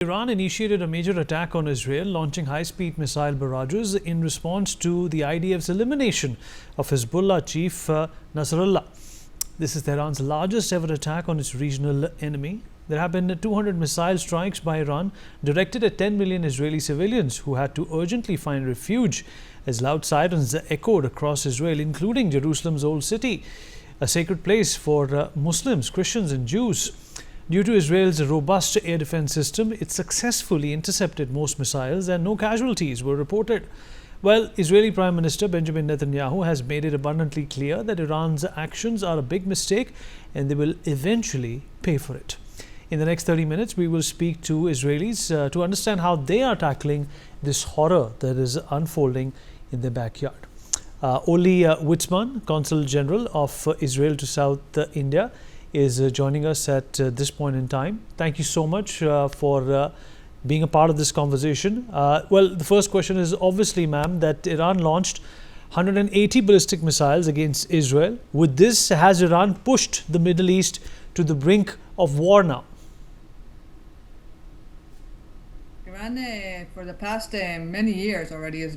Iran initiated a major attack on Israel, launching high-speed missile barrages in response to the IDF's elimination of Hezbollah chief Nasara. This is Tehran's largest ever attack on its regional enemy. There have been 200 missile strikes by Iran directed at 10 million Israeli civilians who had to urgently find refuge as loud sirens echoed across Israel, including Jerusalem's Old City, a sacred place for Muslims, Christians and Jews. Due to Israel's robust air defense system, it successfully intercepted most missiles and no casualties were reported. Well, Israeli Prime Minister Benjamin Netanyahu has made it abundantly clear that Iran's actions are a big mistake and they will eventually pay for it. In the next 30 minutes, we will speak to Israelis to understand how they are tackling this horror that is unfolding in their backyard. Oli Witzman, Consul General of Israel to South India, is joining us at this point in time. Thank you so much for being a part of this conversation. Well, the first question is obviously, ma'am, that Iran launched 180 ballistic missiles against Israel. With this, has Iran pushed the Middle East to the brink of war now? Iran, for the past many years already, is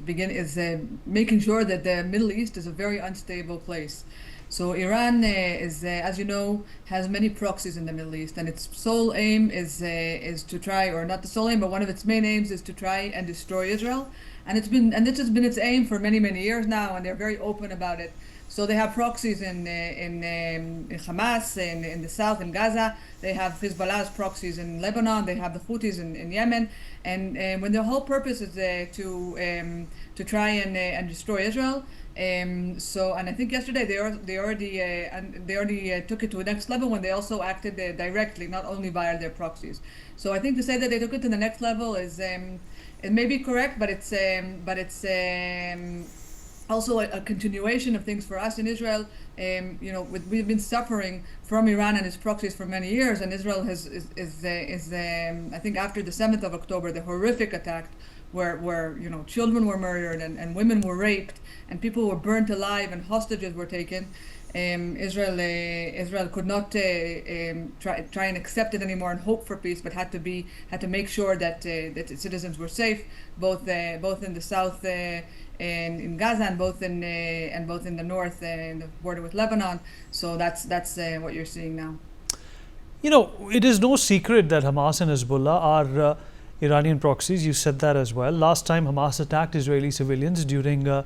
making sure that the Middle East is a very unstable place. So Iran is, as you know, has many proxies in the Middle East, and its sole aim is to try, or not the sole aim, but one of its main aims is to try and destroy Israel. And this has been its aim for many years now, and they're very open about it. So they have proxies in Hamas, in the south, in Gaza. They have Hezbollah's proxies in Lebanon. They have the Houthis in Yemen. And when their whole purpose is to try and destroy Israel. And I think yesterday they already took it to the next level when they also acted directly, not only via their proxies. So I think to say that they took it to the next level is it may be correct, but it's also a continuation of things for us in Israel. We've been suffering from Iran and its proxies for many years, and Israel is I think after the 7th of October, the horrific attack where children were murdered and women were raped and people were burnt alive and hostages were taken. Israel could not try and accept it anymore and hope for peace, but had to make sure that its citizens were safe, both in the south in Gaza and both in the north in the border with Lebanon. So that's what you're seeing now. It is no secret that Hamas and Hezbollah are Iranian proxies. You said that as well. Last time Hamas attacked Israeli civilians during the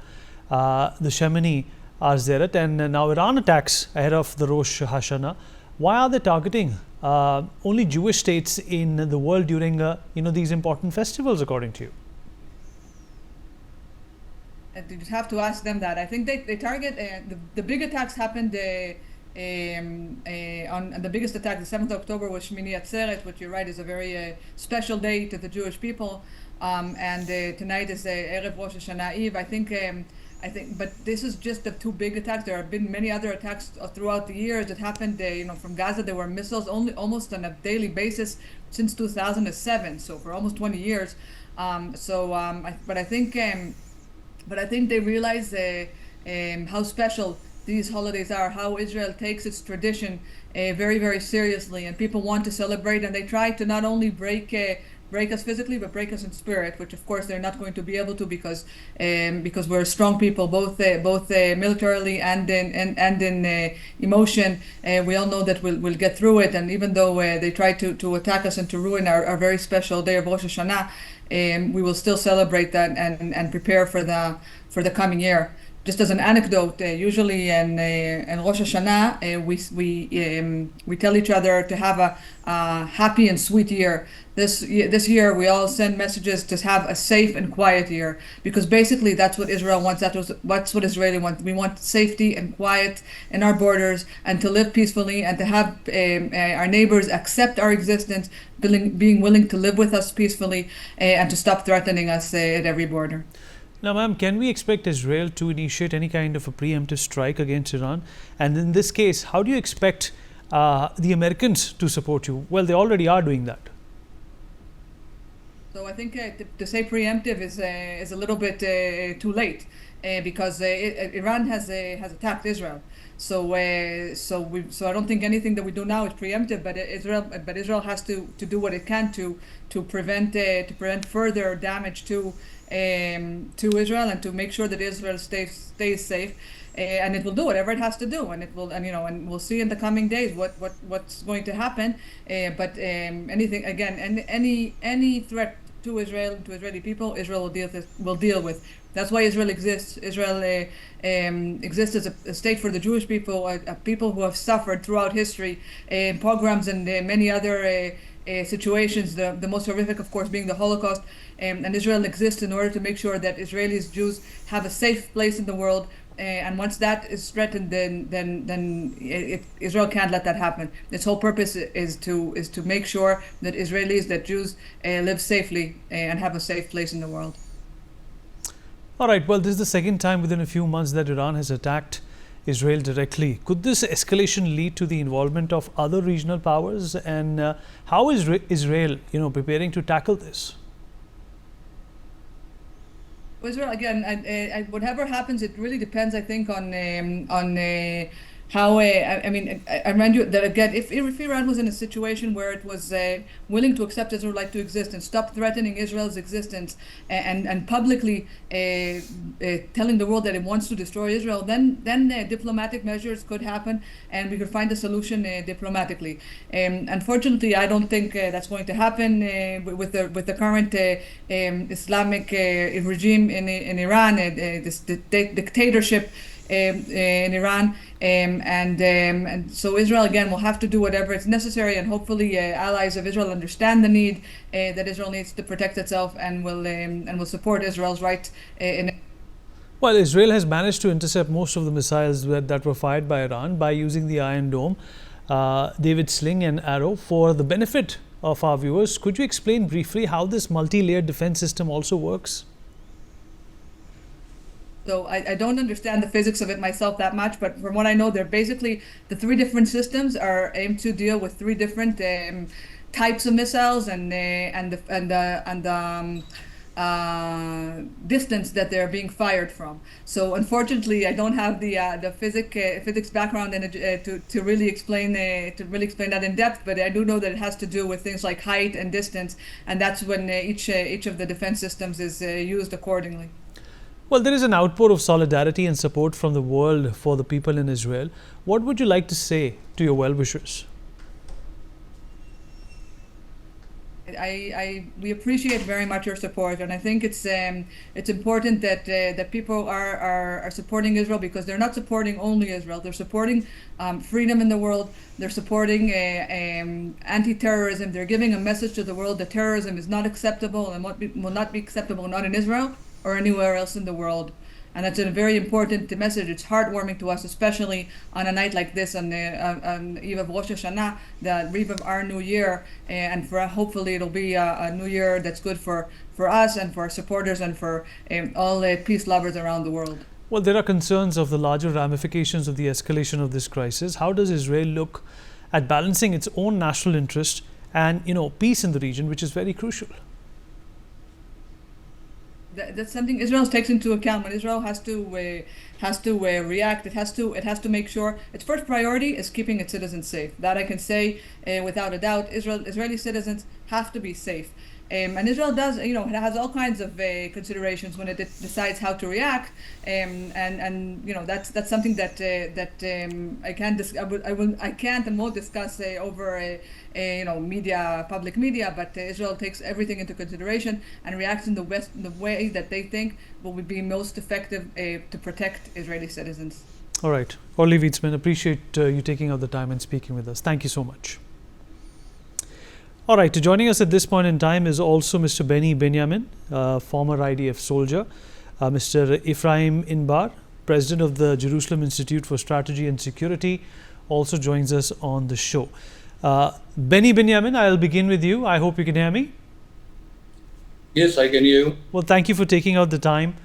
Shemini Arzeret, and now Iran attacks ahead of the Rosh Hashanah. Why are they targeting only Jewish states in the world during these important festivals, according to you? You just have to ask them that. I think they target the big attacks happened on the biggest attack, the 7th of October, was Shemini Atzeret, which you're right is a very special day to the Jewish people. And tonight is Erev Rosh Hashanah Eve. I think, but this is just the two big attacks. There have been many other attacks throughout the years that happened. From Gaza, there were missiles almost on a daily basis since 2007. So for almost 20 years. But I think they realize how special these holidays are, how Israel takes its tradition very seriously, and people want to celebrate, and they try to not only break us physically, but break us in spirit, which of course they're not going to be able to because we're strong people, both militarily and in emotion. We all know that we'll get through it, and even though they try to attack us and to ruin our very special day of Rosh Hashanah, we will still celebrate that and prepare for the coming year. Just as an anecdote, usually in Rosh Hashanah, we tell each other to have a happy and sweet year. This year, we all send messages to have a safe and quiet year, because basically that's what Israel wants. That's what Israeli wants. We want safety and quiet in our borders, and to live peacefully, and to have our neighbors accept our existence, being willing to live with us peacefully, and to stop threatening us at every border. Now, ma'am, can we expect Israel to initiate any kind of a preemptive strike against Iran? And in this case, how do you expect the Americans to support you? Well, they already are doing that. So I think to say preemptive is a little bit too late because Iran has attacked Israel. So I don't think anything that we do now is preemptive. But Israel has to do what it can to prevent further damage to Israel and to make sure that Israel stays safe. And it will do whatever it has to do, and we'll see in the coming days what's going to happen. But anything again, any threat to Israel, to Israeli people, Israel will deal with. That's why Israel exists. Israel exists as a state for the Jewish people, a people who have suffered throughout history, pogroms and many other situations. The most horrific, of course, being the Holocaust. And Israel exists in order to make sure that Israelis, Jews, have a safe place in the world. And once that is threatened, then Israel can't let that happen. Its whole purpose is to make sure that Israelis, that Jews, live safely and have a safe place in the world. All right. Well, this is the second time within a few months that Iran has attacked Israel directly. Could this escalation lead to the involvement of other regional powers? And how is Israel, preparing to tackle this? Israel, again, whatever happens, it really depends, I think, on how. I remind you that again, if Iran was in a situation where it was willing to accept Israel to exist and stop threatening Israel's existence and publicly telling the world that it wants to destroy Israel, then diplomatic measures could happen and we could find a solution diplomatically. Unfortunately, I don't think that's going to happen with the current Islamic regime in Iran, this dictatorship in Iran, and so Israel again will have to do whatever is necessary, and hopefully allies of Israel understand the need that Israel needs to protect itself and will support Israel's right in. Well, Israel has managed to intercept most of the missiles that were fired by Iran by using the Iron Dome, David Sling and Arrow. For the benefit of our viewers, could you explain briefly how this multi-layered defense system also works? So I don't understand the physics of it myself that much, but from what I know, they're basically the three different systems are aimed to deal with three different types of missiles and the distance that they're being fired from. So unfortunately, I don't have the physics background to really explain that in depth. But I do know that it has to do with things like height and distance, and that's when each of the defense systems is used accordingly. Well, there is an outpour of solidarity and support from the world for the people in Israel. What would you like to say to your well-wishers? We appreciate very much your support, and I think it's important that people are supporting Israel, because they're not supporting only Israel. They're supporting freedom in the world. They're supporting anti-terrorism. They're giving a message to the world that terrorism is not acceptable and will not be acceptable, not in Israel or anywhere else in the world. And that's a very important message. It's heartwarming to us, especially on a night like this, on Eve of Rosh Hashanah, the eve of our new year, and hopefully it'll be a new year that's good for us and for our supporters and for all peace lovers around the world. Well, there are concerns of the larger ramifications of the escalation of this crisis. How does Israel look at balancing its own national interest and peace in the region, which is very crucial? That's something Israel takes into account when Israel has to react. It has to make sure its first priority is keeping its citizens safe. That I can say without a doubt. Israeli citizens have to be safe. And Israel does, it has all kinds of considerations when it decides how to react, and that's something that I can't and won't discuss over public media. But Israel takes everything into consideration and reacts in the way that they think will be most effective to protect Israeli citizens. All right, Orly Wietzman, appreciate you taking out the time and speaking with us. Thank you so much. All right, joining us at this point in time is also Mr. Benny Binyamin, former IDF soldier, Mr. Ephraim Inbar, president of the Jerusalem Institute for Strategy and Security, also joins us on the show. Benny Binyamin, I'll begin with you. I hope you can hear me. Yes, I can hear you. Well, thank you for taking out the time.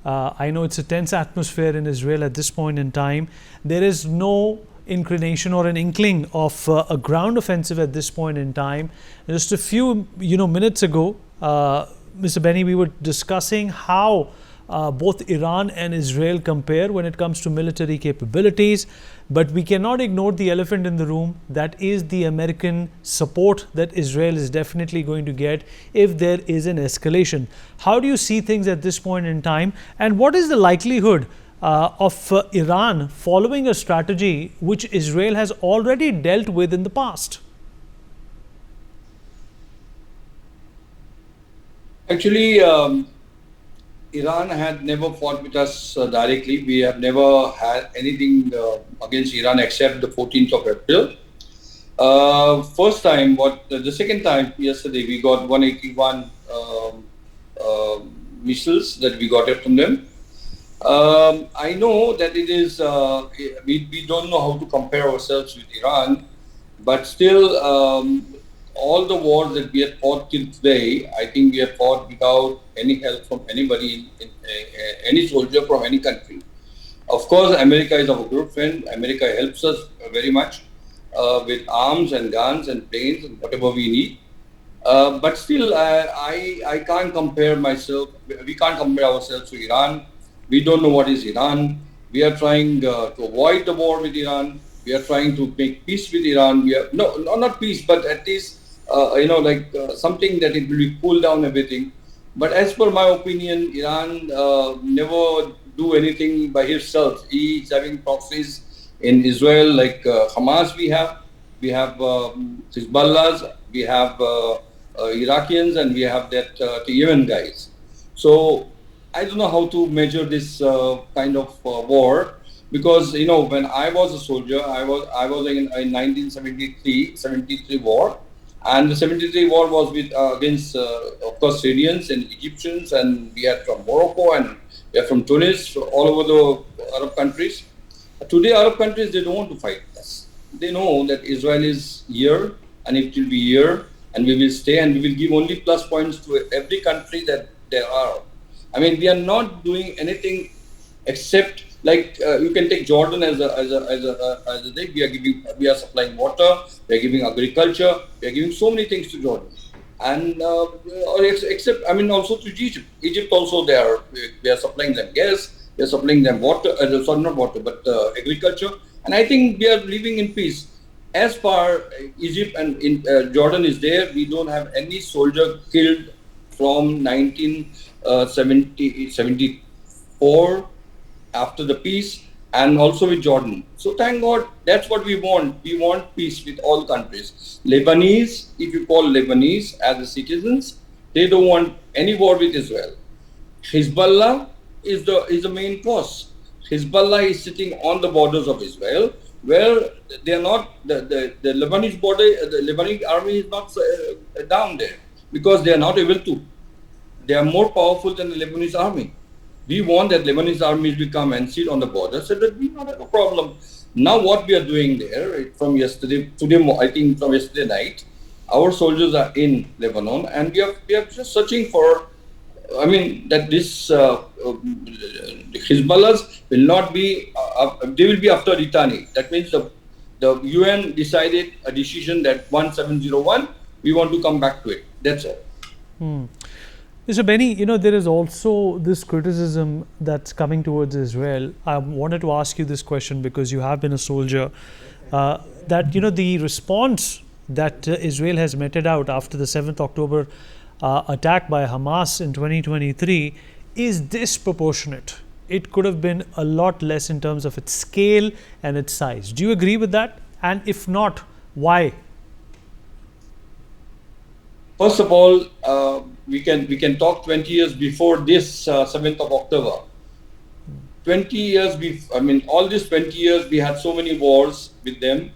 I know it's a tense atmosphere in Israel at this point in time. There is no inclination or an inkling of a ground offensive at this point in time. Just a few minutes ago, Mr. Benny, we were discussing how both Iran and Israel compare when it comes to military capabilities, but we cannot ignore the elephant in the room, that is the American support that Israel is definitely going to get if there is an escalation. How do you see things at this point in time, and what is the likelihood of Iran following a strategy which Israel has already dealt with in the past? Actually, Iran had never fought with us directly. We have never had anything against Iran except the 14th of April. The second time yesterday, we got 181 missiles that we got it from them. I know that it is, we don't know how to compare ourselves with Iran, but still, all the wars that we have fought till today, I think we have fought without any help from anybody, any soldier from any country. Of course, America is our good friend. America helps us very much with arms and guns and planes and whatever we need. But still, I can't compare myself. We can't compare ourselves to Iran. We don't know what is Iran. We are trying to avoid the war with Iran. We are trying to make peace with Iran. We are not peace, but at least something that it will cool down everything. But as per my opinion, Iran never do anything by himself. He is having proxies in Israel, like Hamas. We have Hezbollah, we have Iraqians, and we have that the Yemen guys. So I don't know how to measure this kind of war, because when I was a soldier, I was in 1973 war, and the 73 war was with against of course Syrians and Egyptians, and we are from Morocco and we are from Tunis, all over the Arab countries. Today Arab countries, they don't want to fight us. They know that Israel is here and it will be here and we will stay, and we will give only plus points to every country that there are. I mean, we are not doing anything except, like you can take Jordan as a thing. We are supplying water, we are giving agriculture, we are giving so many things to Jordan, and except also to Egypt. Egypt also we are supplying them gas, we are supplying them water. Sorry, not water, but agriculture. And I think we are living in peace. As far Egypt and Jordan is there, we don't have any soldier killed from 1974 after the peace, and also with Jordan. So thank God, that's what we want. We want peace with all countries. Lebanese, if you call Lebanese as the citizens, they don't want any war with Israel. Hezbollah is the main cause. Hezbollah is sitting on the borders of Israel, where they are not, the Lebanese border, the Lebanese army is not down there, because they are not able to. They are more powerful than the Lebanese army. We want that Lebanese army to come and sit on the border so that we don't have a problem. Now what we are doing there, from yesterday night, our soldiers are in Lebanon, and we are just searching for, that this Hezbollahs will not be, they will be after Litani. That means the UN decided a decision that 1701, we want to come back to it. That's all. Mr. Benny, there is also this criticism that's coming towards Israel. I wanted to ask you this question because you have been a soldier, that, the response that Israel has meted out after the 7th October attack by Hamas in 2023 is disproportionate. It could have been a lot less in terms of its scale and its size. Do you agree with that? And if not, why? First of all, we can talk 20 years before this 7th of October. 20 years, all these 20 years, we had so many wars with them,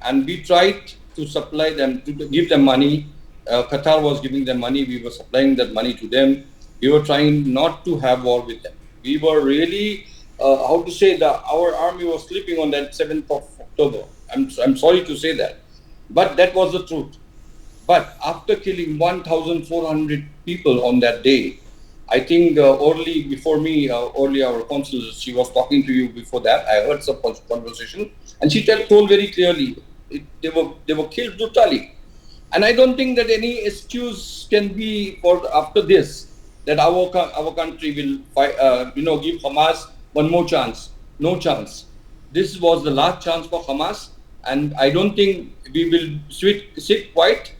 and we tried to supply them, to give them money. Qatar was giving them money, we were supplying that money to them. We were trying not to have war with them. We were really, our army was sleeping on that 7th of October. I'm sorry to say that, but that was the truth. But after killing 1,400 people on that day, I think Orly, before me, Orly, our consul, she was talking to you before that. I heard some conversation, and she told very clearly, they were killed brutally. And I don't think that any excuse can be for after this that our country will fight, give Hamas one more chance. No chance. This was the last chance for Hamas, and I don't think we will sit quiet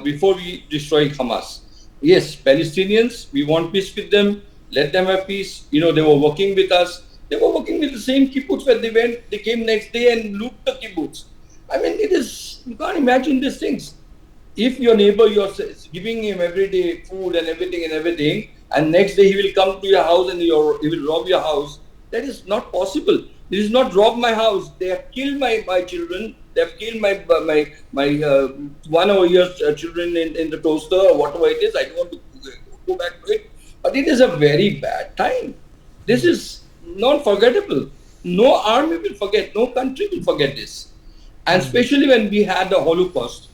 before we destroy Hamas. Yes, Palestinians, we want peace with them. Let them have peace. They were working with us. They were working with the same kibbutz where they went. They came next day and looped the kibbutz. I mean, you can't imagine these things. If your neighbor, you're giving him every day food and everything, and next day he will come to your house and he will rob your house, that is not possible. This is not rob my house. They have killed my children. They have killed my 1 year children in the toaster or whatever it is. I don't want to go back to it. But it is a very bad time. This is not forgettable. No army will forget. No country will forget this. And especially when we had the Holocaust,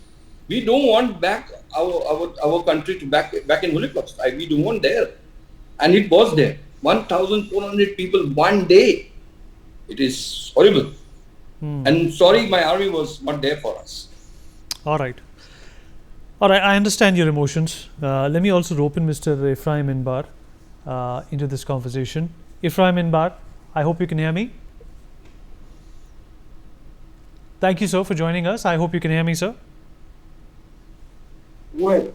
we don't want back our country to back in Holocaust. We don't want there. And it was there. 1,400 people one day. It is horrible. And sorry, my army was not there for us. All right. I understand your emotions. Let me also rope in Mr. Ephraim Inbar into this conversation. Ephraim Inbar, I hope you can hear me. Thank you, sir, for joining us. I hope you can hear me, sir. Well,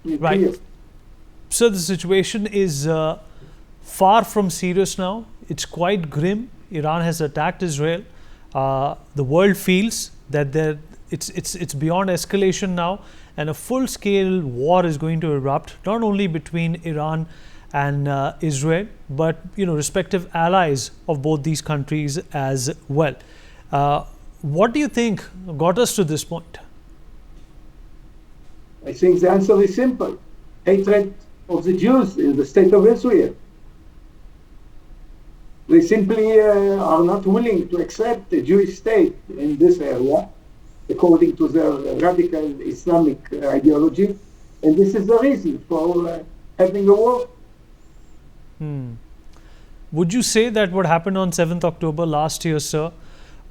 right. So the situation is far from serious now. It's quite grim. Iran has attacked Israel. The world feels that it's beyond escalation now, and a full-scale war is going to erupt, not only between Iran and Israel, but respective allies of both these countries as well. What do you think got us to this point? I think the answer is simple. Hatred of the Jews in the state of Israel. They simply are not willing to accept a Jewish state in this area, according to their radical Islamic ideology. And this is the reason for having a war. Would you say that what happened on 7th October last year, sir,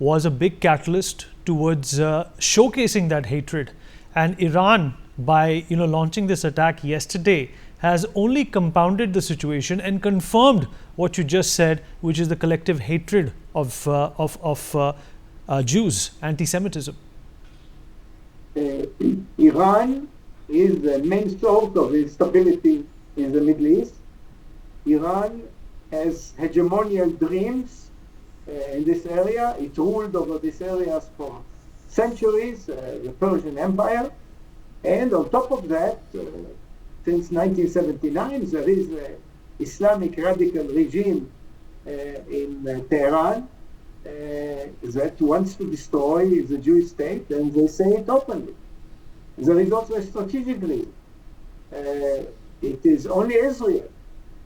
was a big catalyst towards showcasing that hatred? And Iran, by launching this attack yesterday, has only compounded the situation and confirmed what you just said, which is the collective hatred of Jews, anti-Semitism. Iran is the main source of instability in the Middle East. Iran has hegemonial dreams in this area. It ruled over these areas for centuries, the Persian Empire. And on top of that, since 1979, there is an Islamic radical regime in Tehran that wants to destroy the Jewish state, and they say it openly. There is also a strategic reason. It is only Israel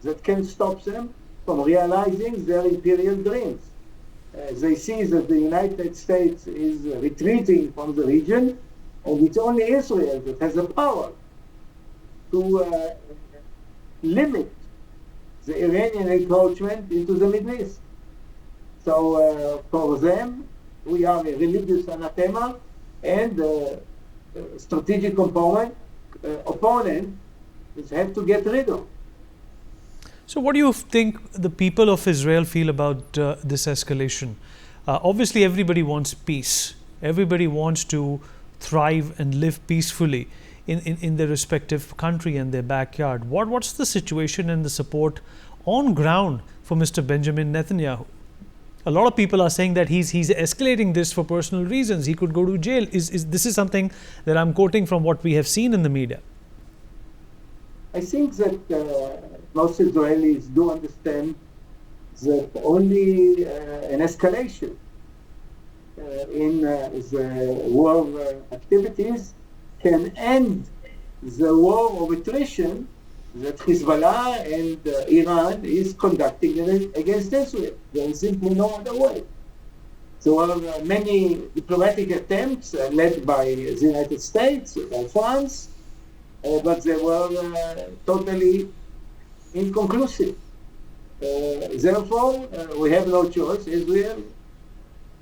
that can stop them from realizing their imperial dreams. They see that the United States is retreating from the region, and it's only Israel that has the power to limit the Iranian encroachment into the Middle East. So for them, we are a religious anathema and a strategic opponent which have to get rid of. So what do you think the people of Israel feel about this escalation? Obviously, everybody wants peace. Everybody wants to thrive and live peacefully in their respective country and their backyard. What's the situation and the support on ground for Mr. Benjamin Netanyahu? A lot of people are saying that he's escalating this for personal reasons. He could go to jail. This is something that I'm quoting from what we have seen in the media. I think that most Israelis do understand that only an escalation in the war activities can end the war of attrition that Hezbollah and Iran is conducting against Israel. There is simply no other way. There were many diplomatic attempts led by the United States, by France, but they were totally inconclusive. Therefore, we have no choice. Israel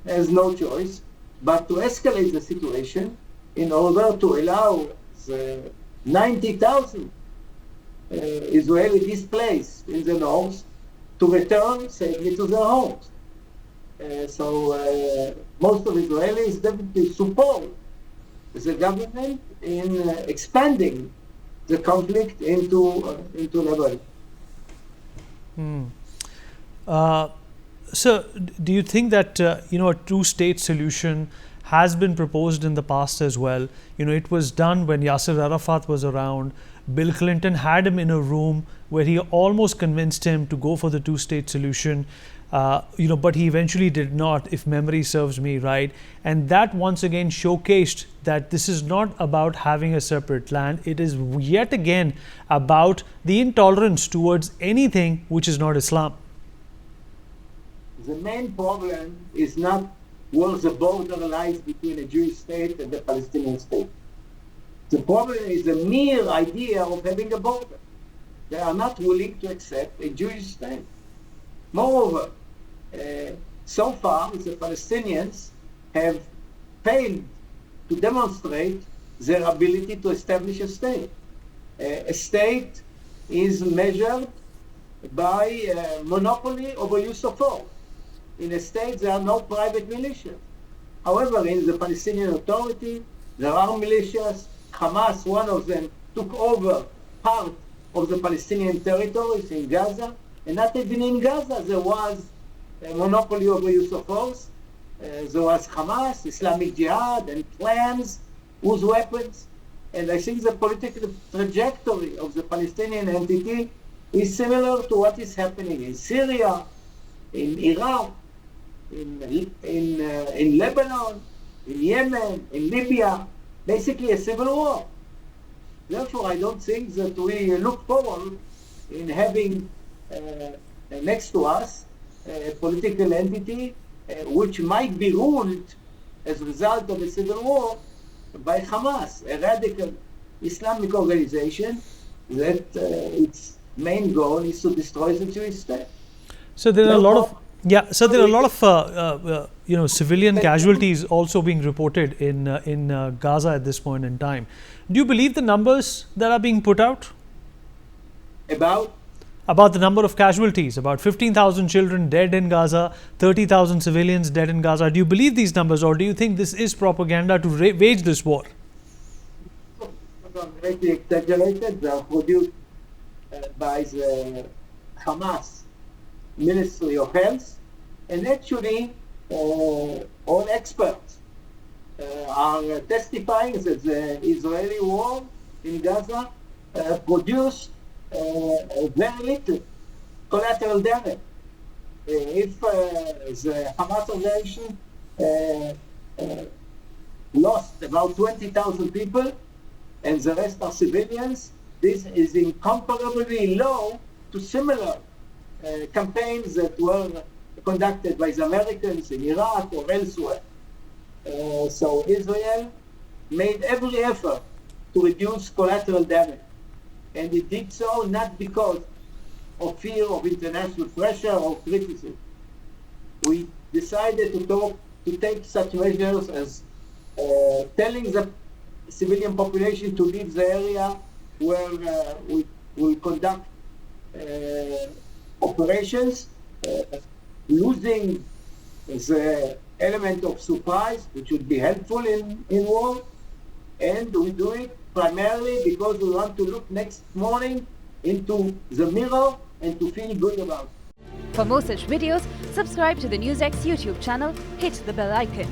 has no choice but to escalate the situation in order to allow the 90,000 Israeli displaced in the north to return safely to their homes. So most of Israelis definitely support the government in expanding the conflict into Lebanon. So, do you think that a two-state solution has been proposed in the past as well? It was done when Yasser Arafat was around. Bill Clinton had him in a room where he almost convinced him to go for the two-state solution. But he eventually did not, if memory serves me right. And that once again showcased that this is not about having a separate land. It is yet again about the intolerance towards anything which is not Islam. The main problem is not where the border lies between a Jewish state and the Palestinian state. The problem is the mere idea of having a border. They are not willing to accept a Jewish state. Moreover, so far the Palestinians have failed to demonstrate their ability to establish a state. A state is measured by monopoly over use of force. In a state there are no private militias. However, in the Palestinian Authority there are militias. Hamas, one of them, took over part of the Palestinian territories in Gaza, and not even in Gaza there was a monopoly over use of force. There was Hamas, Islamic Jihad, and clans whose weapons. And I think the political trajectory of the Palestinian entity is similar to what is happening in Syria, in Iraq, in Lebanon, in Yemen, in Libya. Basically a civil war. Therefore, I don't think that we look forward in having next to us a political entity which might be ruled as a result of a civil war by Hamas, a radical Islamic organization that its main goal is to destroy the Jewish state. So there are a lot of civilian casualties also being reported in Gaza at this point in time. Do you believe the numbers that are being put out? About the number of casualties, about 15,000 children dead in Gaza, 30,000 civilians dead in Gaza. Do you believe these numbers, or do you think this is propaganda to wage this war? Greatly exaggerated. They are produced by the Hamas Ministry of Health, and actually all experts are testifying that the Israeli war in Gaza produced very little collateral damage. If the Hamas organization lost about 20,000 people and the rest are civilians, this is incomparably low to similar campaigns that were conducted by the Americans in Iraq or elsewhere. So Israel made every effort to reduce collateral damage. And it did so not because of fear of international pressure or criticism. We decided to take such measures as telling the civilian population to leave the area where we will conduct operations, losing the element of surprise, which would be helpful in war, and we do it primarily because we want to look next morning into the mirror and to feel good about it. For more such videos, subscribe to the NewsX YouTube channel, hit the bell icon.